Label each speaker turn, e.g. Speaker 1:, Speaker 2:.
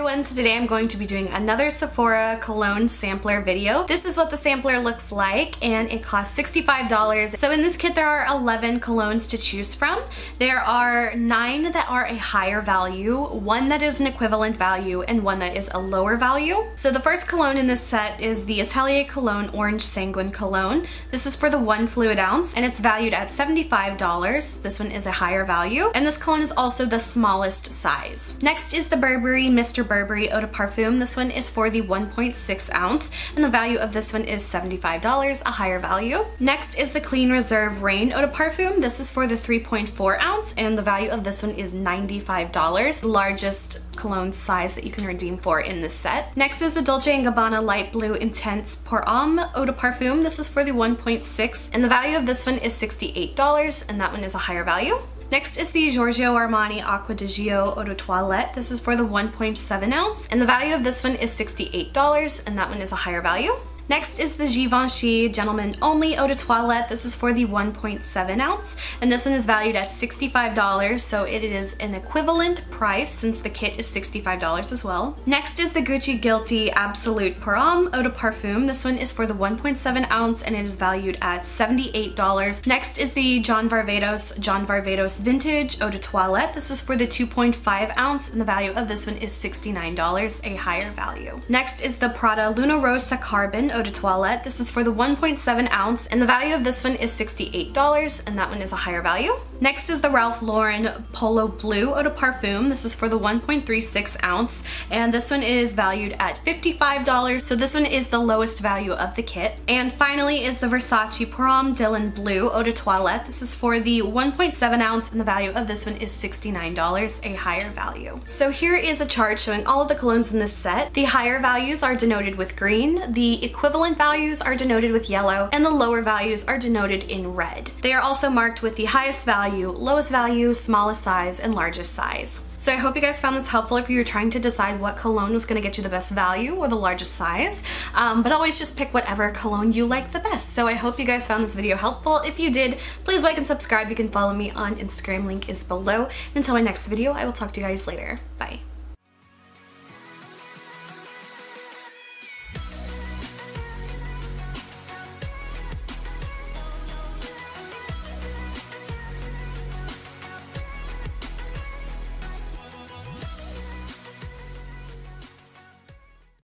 Speaker 1: everyone, so today I'm going to be doing another Sephora cologne sampler video. This is what the sampler looks like and it costs $65. So in this kit there are 11 colognes to choose from. There are 9 that are a higher value, 1 that is an equivalent value, and 1 that is a lower value. So the first cologne in this set is the Atelier Cologne Orange Sanguine Cologne. This is for the 1 fluid ounce and it's valued at $75. This one is a higher value, and this cologne is also the smallest size. Next is the Burberry Mr. Burberry Eau de Parfum. This one is for the 1.6 ounce and the value of this one is $75, a higher value. Next is the Clean Reserve Rain Eau de Parfum. This is for the 3.4 ounce and the value of this one is $95, the largest cologne size that you can redeem for in this set. Next is the Dolce & Gabbana Light Blue Intense Prom Eau de Parfum. This is for the 1.6 and the value of this one is $68 and that one is a higher value. Next is the Giorgio Armani Aqua di Gio Eau de Toilette. This is for the 1.7 ounce and the value of this one is $68 and that one is a higher value. Next is the Givenchy Gentleman Only Eau de Toilette. This is for the 1.7 ounce and this one is valued at $65, so it is an equivalent price since the kit is $65 as well. Next is the Gucci Guilty Absolute Prom Eau de Parfum. This one is for the 1.7 ounce and it is valued at $78. Next is the John Varvatos Vintage Eau de Toilette. This is for the 2.5 ounce and the value of this one is $69, a higher value. Next is the Prada Luna Rossa Carbon Eau de Toilette. This is for the 1.7 ounce and the value of this one is $68 and that one is a higher value. Next is the Ralph Lauren Polo Blue Eau de Parfum. This is for the 1.36 ounce and this one is valued at $55, so this one is the lowest value of the kit. And finally is the Versace Prom Dillon Blue Eau de Toilette. This is for the 1.7 ounce and the value of this one is $69, a higher value. So here is a chart showing all of the colognes in this set. The higher values are denoted with green, the equivalent values are denoted with yellow, and the lower values are denoted in red. They are also marked with the highest value, lowest value, smallest size, and largest size. So I hope you guys found this helpful if you were trying to decide what cologne was going to get you the best value or the largest size, but always just pick whatever cologne you like the best. So I hope you guys found this video helpful. If you did, please like and subscribe. You can follow me on Instagram, link is below. Until my next video, I will talk to you guys later. Bye.